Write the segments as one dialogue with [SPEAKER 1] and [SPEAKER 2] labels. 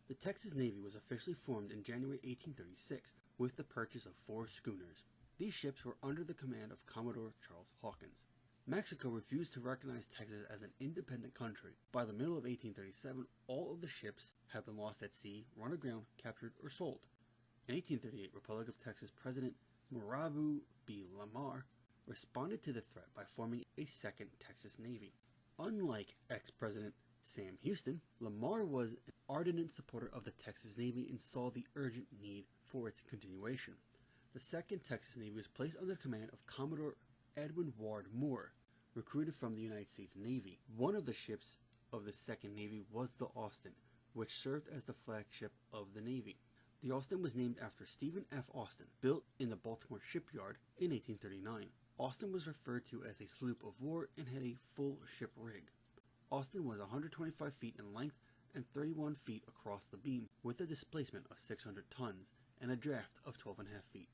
[SPEAKER 1] The Texas Navy was officially formed in January 1836 with the purchase of 4 schooners. These ships were under the command of Commodore Charles Hawkins. Mexico refused to recognize Texas as an independent country. By the middle of 1837, all of the ships had been lost at sea, run aground, captured, or sold. In 1838, Republic of Texas President Murabu B. Lamar responded to the threat by forming a second Texas Navy. Unlike ex-President Sam Houston, Lamar was an ardent supporter of the Texas Navy and saw the urgent need for its continuation. The second Texas Navy was placed under the command of Commodore Edwin Ward Moore, recruited from the United States Navy. One of the ships of the Second Navy was the Austin, which served as the flagship of the Navy. The Austin was named after Stephen F. Austin, built in the Baltimore shipyard in 1839. Austin was referred to as a sloop-of-war and had a full ship rig. Austin was 125 feet in length and 31 feet across the beam, with a displacement of 600 tons and a draft of 12.5 feet.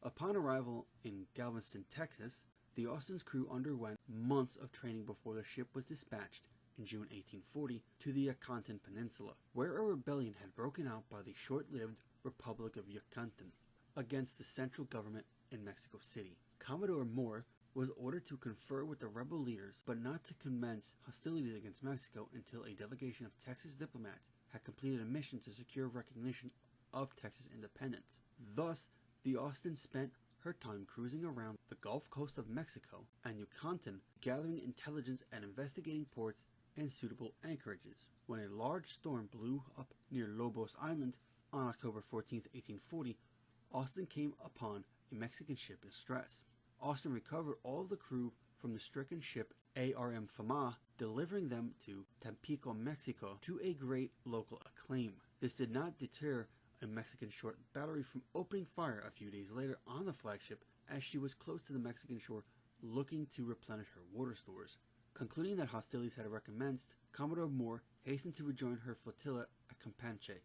[SPEAKER 1] Upon arrival in Galveston, Texas, the Austin's crew underwent months of training before the ship was dispatched in June 1840 to the Yucatan Peninsula, where a rebellion had broken out by the short-lived Republic of Yucatan against the central government in Mexico City. Commodore Moore was ordered to confer with the rebel leaders, but not to commence hostilities against Mexico until a delegation of Texas diplomats had completed a mission to secure recognition of Texas independence. Thus, the Austin spent her time cruising around the Gulf Coast of Mexico and Yucatan, gathering intelligence and investigating ports and suitable anchorages. When a large storm blew up near Lobos Island on October 14, 1840, Austin came upon a Mexican ship in distress. Austin recovered all of the crew from the stricken ship ARM Fama, delivering them to Tampico, Mexico, to a great local acclaim. This did not deter a Mexican short battery from opening fire a few days later on the flagship as she was close to the Mexican shore looking to replenish her water stores. Concluding that hostilities had recommenced, Commodore Moore hastened to rejoin her flotilla at Campeche.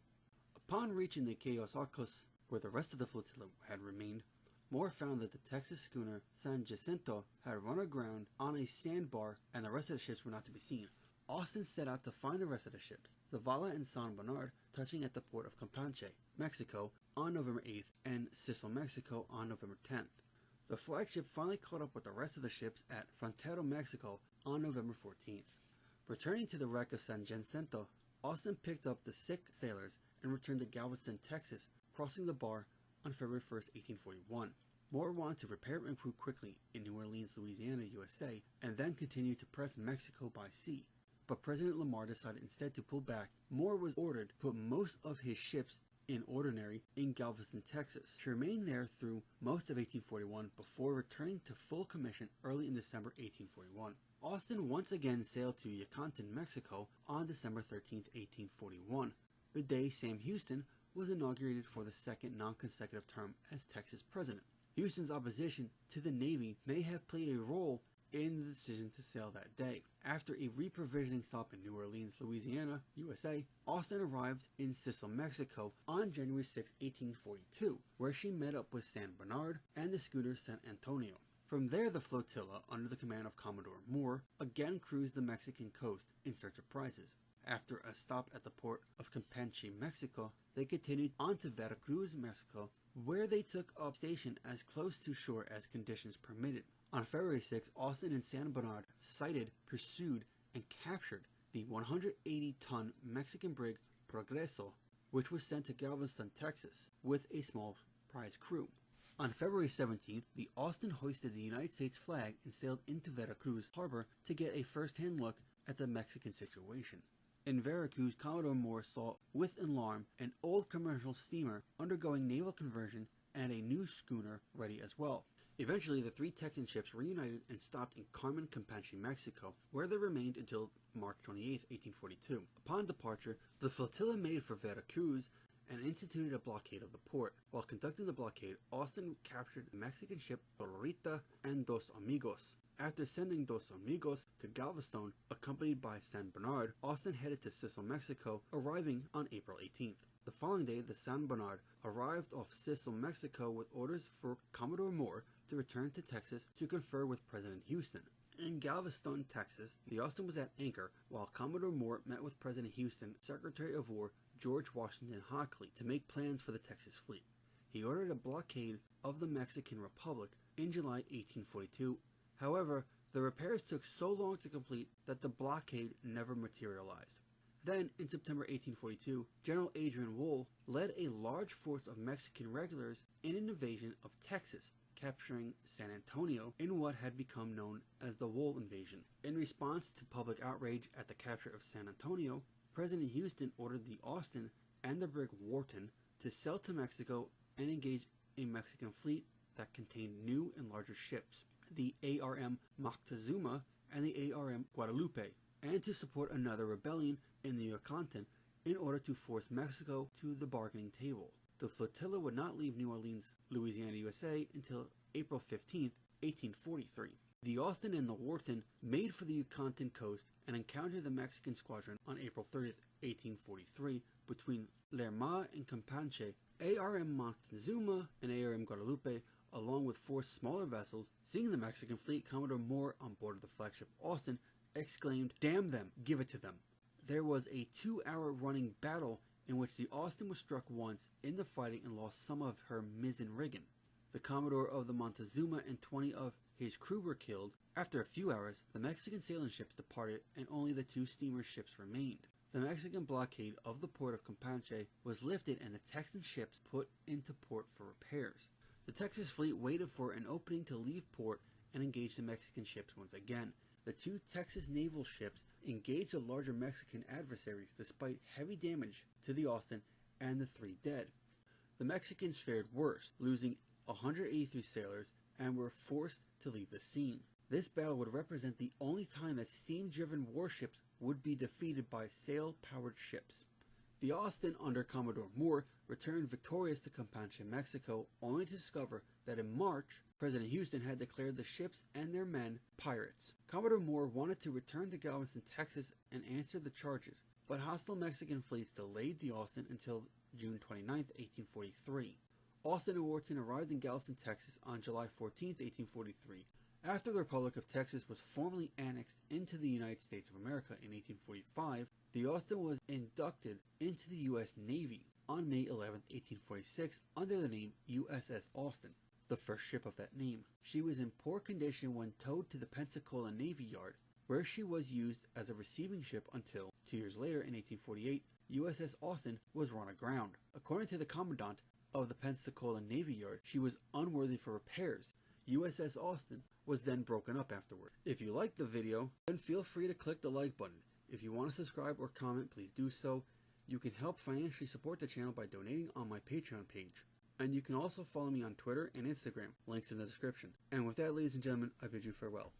[SPEAKER 1] Upon reaching the Cayos Arcos, where the rest of the flotilla had remained, Moore found that the Texas schooner San Jacinto had run aground on a sandbar and the rest of the ships were not to be seen. Austin set out to find the rest of the ships, Zavala and San Bernard, touching at the port of Campeche, Mexico, on November 8th, and Sicily, Mexico, on November 10th. The flagship finally caught up with the rest of the ships at Frontero, Mexico, on November 14th. Returning to the wreck of San Jacinto, Austin picked up the sick sailors and returned to Galveston, Texas, crossing the bar on February 1st, 1841. Moore wanted to repair and recruit quickly in New Orleans, Louisiana, USA, and then continue to press Mexico by sea. But President Lamar decided instead to pull back. Moore was ordered to put most of his ships in ordinary in Galveston, Texas. She remained there through most of 1841 before returning to full commission early in December 1841. Austin once again sailed to Yucatan, Mexico on December 13, 1841, the day Sam Houston was inaugurated for the second non-consecutive term as Texas president. Houston's opposition to the Navy may have played a role in the decision to sail that day. After a reprovisioning stop in New Orleans, Louisiana, USA, Austin arrived in Sicily, Mexico on January 6, 1842, where she met up with San Bernard and the schooner San Antonio. From there, the flotilla, under the command of Commodore Moore, again cruised the Mexican coast in search of prizes. After a stop at the port of Campeche, Mexico, they continued on to Veracruz, Mexico, where they took up station as close to shore as conditions permitted. On February 6, Austin and San Bernard sighted, pursued, and captured the 180-ton Mexican brig Progreso, which was sent to Galveston, Texas, with a small prize crew. On February 17th, the Austin hoisted the United States flag and sailed into Veracruz harbor to get a first-hand look at the Mexican situation. In Veracruz, Commodore Moore saw with alarm an old commercial steamer undergoing naval conversion and a new schooner ready as well. Eventually, the 3 Texan ships reunited and stopped in Carmen, Campeche, Mexico, where they remained until March 28, 1842. Upon departure, the flotilla made for Veracruz and instituted a blockade of the port. While conducting the blockade, Austin captured the Mexican ship Dolorita and Dos Amigos. After sending Dos Amigos to Galveston, accompanied by San Bernard, Austin headed to Sicily, Mexico, arriving on April 18th. The following day, the San Bernard arrived off Sicily, Mexico with orders for Commodore Moore to return to Texas to confer with President Houston. In Galveston, Texas, the Austin was at anchor while Commodore Moore met with President Houston, Secretary of War George Washington Hockley to make plans for the Texas fleet. He ordered a blockade of the Mexican Republic in July 1842. However, the repairs took so long to complete that the blockade never materialized. Then, in September 1842, General Adrian Wool led a large force of Mexican regulars in an invasion of Texas, capturing San Antonio in what had become known as the Wool Invasion. In response to public outrage at the capture of San Antonio, President Houston ordered the Austin and the brig Wharton to sail to Mexico and engage a Mexican fleet that contained new and larger ships, the ARM Moctezuma and the ARM Guadalupe, and to support another rebellion in the Yucatan in order to force Mexico to the bargaining table. The flotilla would not leave New Orleans, Louisiana, USA until April 15, 1843. The Austin and the Wharton made for the Yucatan coast and encountered the Mexican squadron on April 30, 1843, between Lerma and Campeche. ARM Moctezuma and ARM Guadalupe, along with 4 smaller vessels, seeing the Mexican fleet, Commodore Moore on board of the flagship Austin exclaimed, "Damn them, give it to them." There was a 2-hour running battle in which the Austin was struck once in the fighting and lost some of her mizzen rigging. The Commodore of the Montezuma and 20 of his crew were killed. After a few hours, the Mexican sailing ships departed and only the 2 steamer ships remained. The Mexican blockade of the port of Campeche was lifted and the Texan ships put into port for repairs. The Texas fleet waited for an opening to leave port and engage the Mexican ships once again. The 2 Texas naval ships engaged the larger Mexican adversaries despite heavy damage to the Austin and the 3 dead. The Mexicans fared worse, losing 183 sailors and were forced to leave the scene. This battle would represent the only time that steam-driven warships would be defeated by sail-powered ships. The Austin, under Commodore Moore, returned victorious to Campeche, Mexico, only to discover that in March, President Houston had declared the ships and their men pirates. Commodore Moore wanted to return to Galveston, Texas, and answer the charges, but hostile Mexican fleets delayed the Austin until June 29, 1843. Austin and Wharton arrived in Galveston, Texas on July 14, 1843. After the Republic of Texas was formally annexed into the United States of America in 1845, the Austin was inducted into the U.S. Navy on May 11, 1846 under the name USS Austin, the first ship of that name. She was in poor condition when towed to the Pensacola Navy Yard, where she was used as a receiving ship until, 2 years later in 1848, USS Austin was run aground. According to the Commandant of the Pensacola Navy Yard, she was unworthy for repairs. USS Austin was then broken up afterward. If you liked the video, then feel free to click the like button. If you want to subscribe or comment, please do so. You can help financially support the channel by donating on my Patreon page. And you can also follow me on Twitter and Instagram, links in the description. And with that, ladies and gentlemen, I bid you farewell.